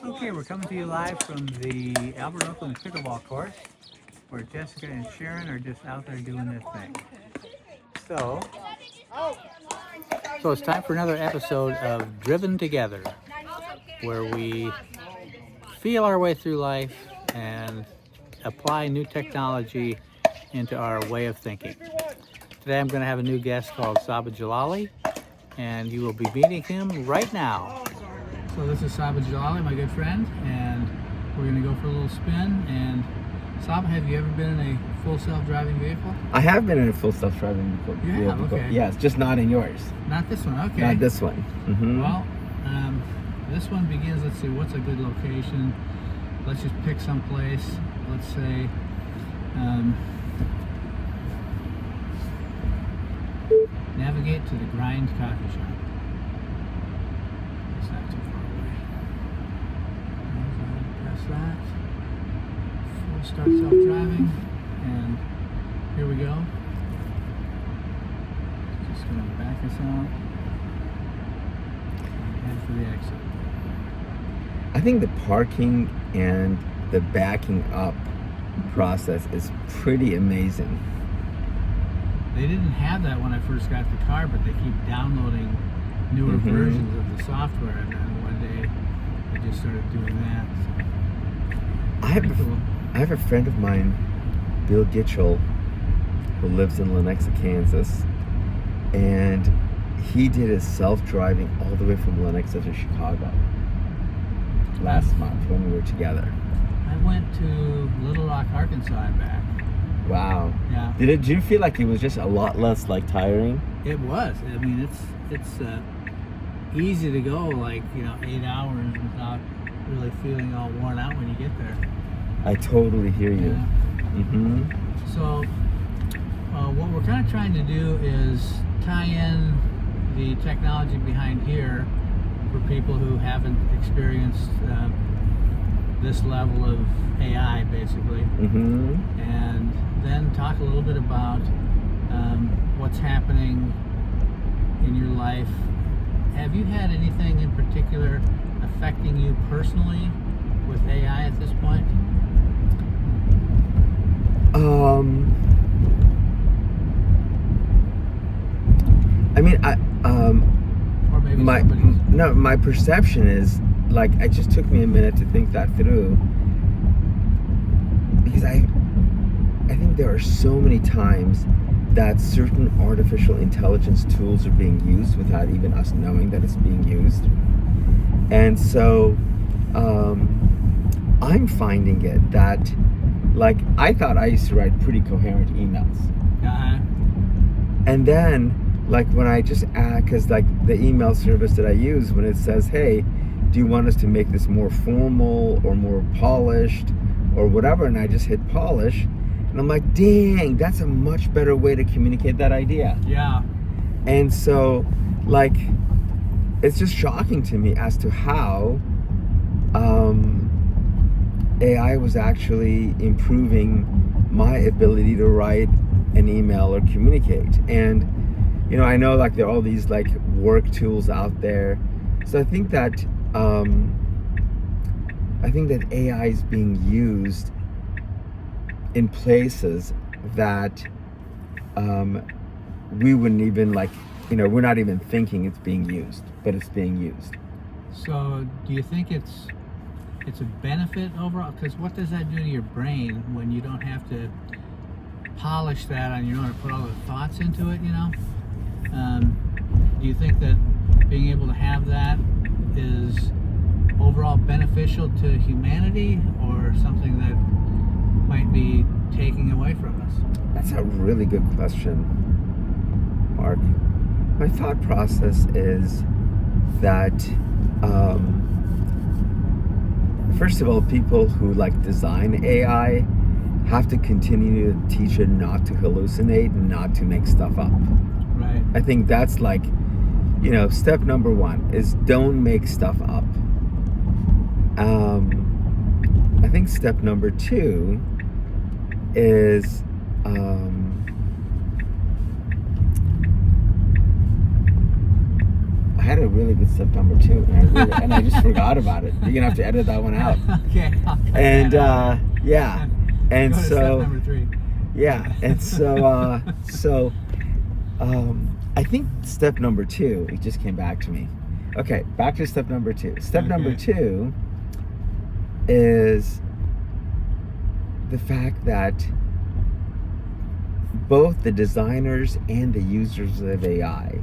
Okay, we're coming to you live from the Albert Oakland pickleball course, where Jessica and Sharon are just out there doing their thing. So it's time for another episode of Driven Together, where we feel our way through life and apply new technology into our way of thinking. Today I'm going to have a new guest called Saba Jalali, and you will be meeting him right now. So this is Saba Jalali, my good friend, and we're going to go for a little spin. And Saba, have you ever been in a full self-driving vehicle? I have been in a full self-driving vehicle. You have? Okay. Yes, just not in yours. Not this one, okay. Not this one. Mm-hmm. Well, this one begins, let's see, what's a good location? Let's just pick some place. Let's say, navigate to the Grind Coffee Shop. It's not too far away. Press that. Full start self-driving, and here we go. Just going to back us out. Head for the exit. I think the parking and the backing up process is pretty amazing. They didn't have that when I first got the car, but they keep downloading newer versions of the software, and then one day they just started doing that. So. I have a friend of mine, Bill Gitchell, who lives in Lenexa, Kansas, and he did his self-driving all the way from Lenexa to Chicago last month when we were together. I went to Little Rock, Arkansas and back. Wow. Yeah. Did you feel like it was just a lot less like tiring? It was. I mean, it's easy to go 8 hours without really feeling all worn out when you get there. I totally hear you. Yeah. So what we're kind of trying to do is tie in the technology behind here for people who haven't experienced this level of AI, basically, and then talk a little bit about what's happening in your life. Have you had anything in particular affecting you personally with AI at this point? I mean, Or maybe my perception is, it just took me a minute to think that through, because I think there are so many times that certain artificial intelligence tools are being used without even us knowing that it's being used. And so I'm finding it that, I thought I used to write pretty coherent emails. And then, when I just add, because the email service that I use, when it says, hey, do you want us to make this more formal or more polished or whatever, and I just hit polish, and I'm like, dang, that's a much better way to communicate that idea. Yeah. And so, it's just shocking to me as to how AI was actually improving my ability to write an email or communicate. And I know there are all these work tools out there. So I think that AI is being used in places that we wouldn't even we're not even thinking it's being used, but it's being used. So do you think it's a benefit overall? Because what does that do to your brain when you don't have to polish that on your own or put all the thoughts into it, do you think that being able to have that is overall beneficial to humanity, or something that might be taking away from us? That's a really good question, Mark. My thought process is that first of all, people who design AI have to continue to teach it not to hallucinate and not to make stuff up. Right. I think that's step number one is don't make stuff up. I think step number two is I had a really good step number 2, and I just forgot about it. You're gonna have to edit that one out. Okay. I'll cut And that out. yeah, and Go to step so number 3. yeah, and so I think step number 2. It just came back to me. Okay, back to step number 2. Step number 2 is the fact that both the designers and the users of AI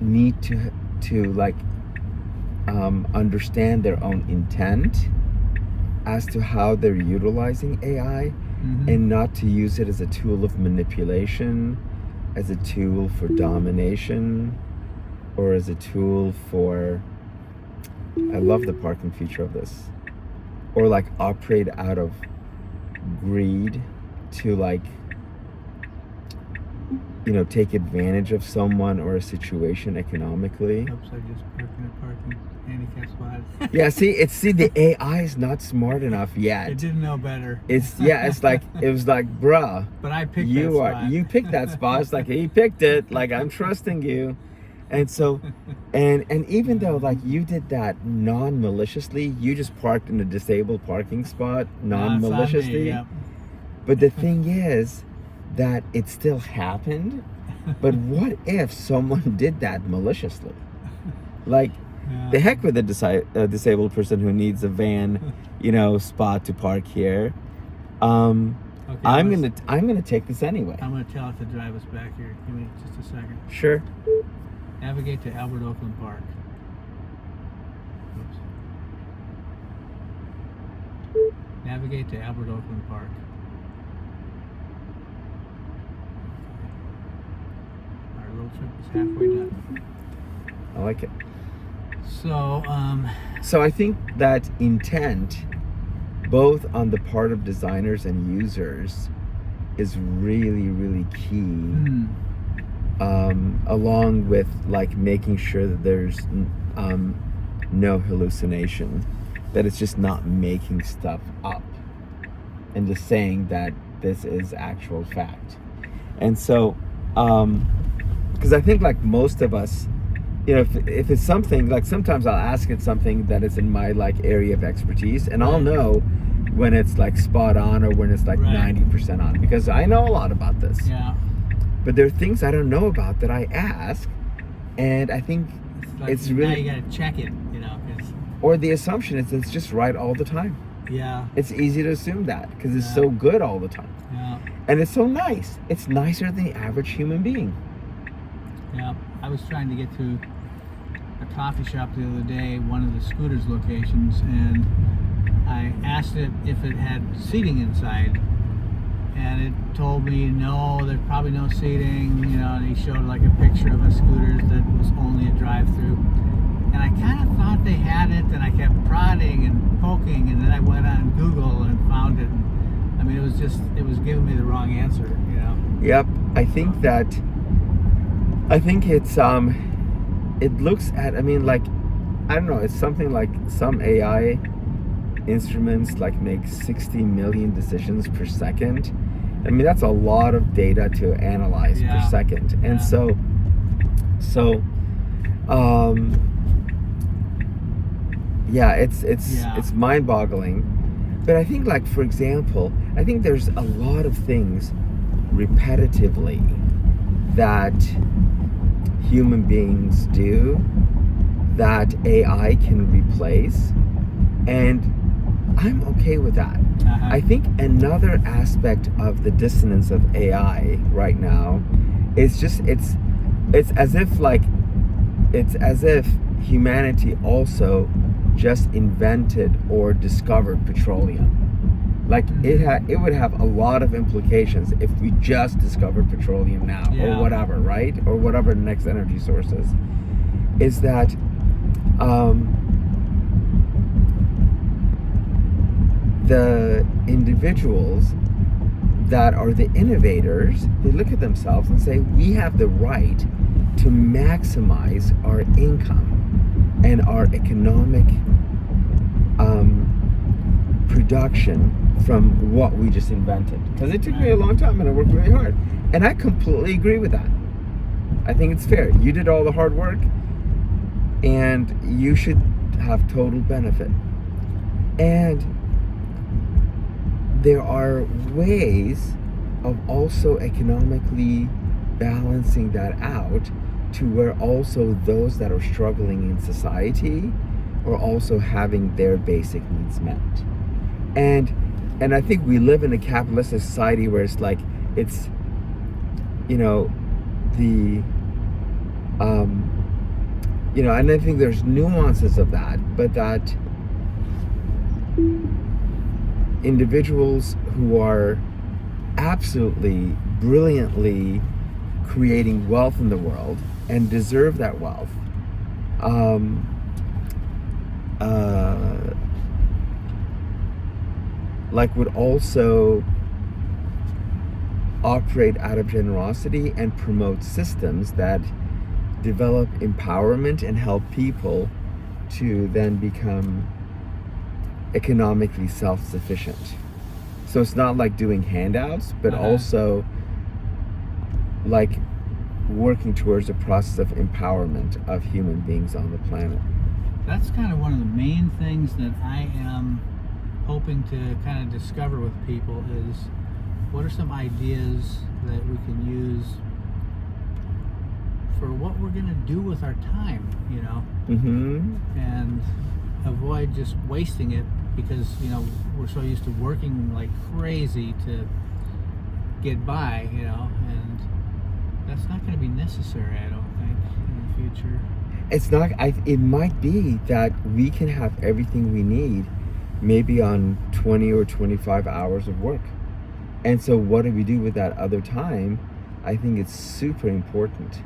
need to like understand their own intent as to how they're utilizing AI, and not to use it as a tool of manipulation, as a tool for domination, or as a tool for, I love the parking feature of this, or like operate out of greed to like, you know, take advantage of someone or a situation economically. Oops, I just parked in a parking handicap spot. Yeah, see the AI is not smart enough yet. It didn't know better. It's like it was like, bruh, But I picked that spot. you picked that spot. It's like he picked it. Like, I'm trusting you. And so, and even though like you did that non-maliciously, you just parked in a disabled parking spot non-maliciously. Yep. But the thing is that it still happened. But what if someone did that maliciously? Like, the heck with a disabled person who needs a van, you know, spot to park here. Okay, I'm gonna take this anyway. I'm gonna tell it to drive us back here. Give me just a second. Sure. Navigate to Albert Oakland Park. Oops. Navigate to Albert Oakland Park. Our little trip is halfway done. I like it. So, I think that intent, both on the part of designers and users, is really, really key. Along with like making sure that there's no hallucination, that it's just not making stuff up and just saying that this is actual fact. And so, because I think like most of us, you know, if it's something like, sometimes I'll ask it something that is in my like area of expertise, and I'll know when it's like spot on or when it's like 90% on, because I know a lot about this. Yeah. But there are things I don't know about that I ask, and I think it's really, now you gotta check it, you know. or the assumption is it's just right all the time. Yeah. It's easy to assume that because it's so good all the time. Yeah. And it's so nice. It's nicer than the average human being. Yeah. I was trying to get to a coffee shop the other day, one of the Scooters locations, and I asked it if it had seating inside. And it told me, no, there's probably no seating, you know, and he showed like a picture of a scooter that was only a drive-through. And I kind of thought they had it, and I kept prodding and poking, and then I went on Google and found it. And, I mean, it was giving me the wrong answer, you know. Yep. I think it's, it looks at, I mean, like, I don't know, it's something like some AI instruments like make 60 million decisions per second. I mean, that's a lot of data to analyze per second. And so it's mind-boggling. But I think, like, for example, I think there's a lot of things repetitively that human beings do that AI can replace, and I'm okay with that. I think another aspect of the dissonance of AI right now is just it's as if humanity also just invented or discovered petroleum. Like it would have a lot of implications if we just discovered petroleum now, or whatever, right? Or whatever the next energy source is that the individuals that are the innovators, they look at themselves and say, we have the right to maximize our income and our economic production from what we just invented. Because it took me a long time and I worked really hard. And I completely agree with that. I think it's fair. You did all the hard work. and you should have total benefit. And there are ways of also economically balancing that out to where also those that are struggling in society are also having their basic needs met. And I think we live in a capitalistic society where it's like it's, you know, the you know, and I think there's nuances of that, but that individuals who are absolutely brilliantly creating wealth in the world and deserve that wealth like would also operate out of generosity and promote systems that develop empowerment and help people to then become economically self-sufficient. So it's not like doing handouts, but also like working towards a process of empowerment of human beings on the planet. That's kind of one of the main things that I am hoping to kind of discover with people is what are some ideas that we can use for what we're going to do with our time, you know, and avoid just wasting it because, you know, we're so used to working like crazy to get by, you know, and that's not going to be necessary, I don't think, in the future. It's not, it might be that we can have everything we need maybe on 20 or 25 hours of work. And so what do we do with that other time? I think it's super important.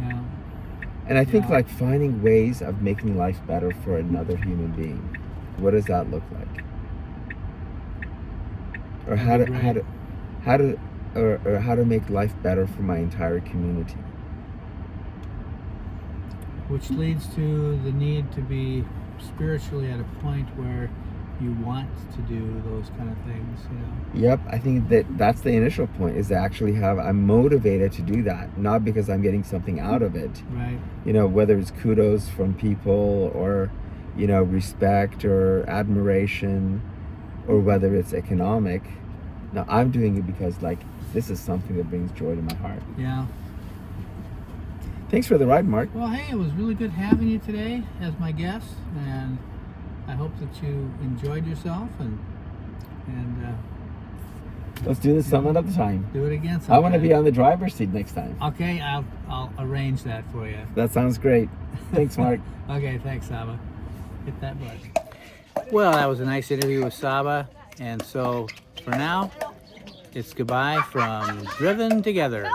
Yeah. And I think like finding ways of making life better for another human being. What does that look like? Or how to make life better for my entire community. Which leads to the need to be spiritually at a point where you want to do those kind of things, you know. Yep, I think that's the initial point, is to actually I'm motivated to do that, not because I'm getting something out of it. Right. You know, whether it's kudos from people or, you know, respect or admiration, or whether it's economic. No, I'm doing it because like this is something that brings joy to my heart. Yeah. Thanks for the ride, Mark. Well, hey, it was really good having you today as my guest, and I hope that you enjoyed yourself and let's do this some other time. Do it again sometime. I want to be on the driver's seat next time. Okay, I'll arrange that for you. That sounds great. Thanks, Mark. Okay, thanks, Saba. Hit that button. Well, that was a nice interview with Saba, and so for now, it's goodbye from Driven Together.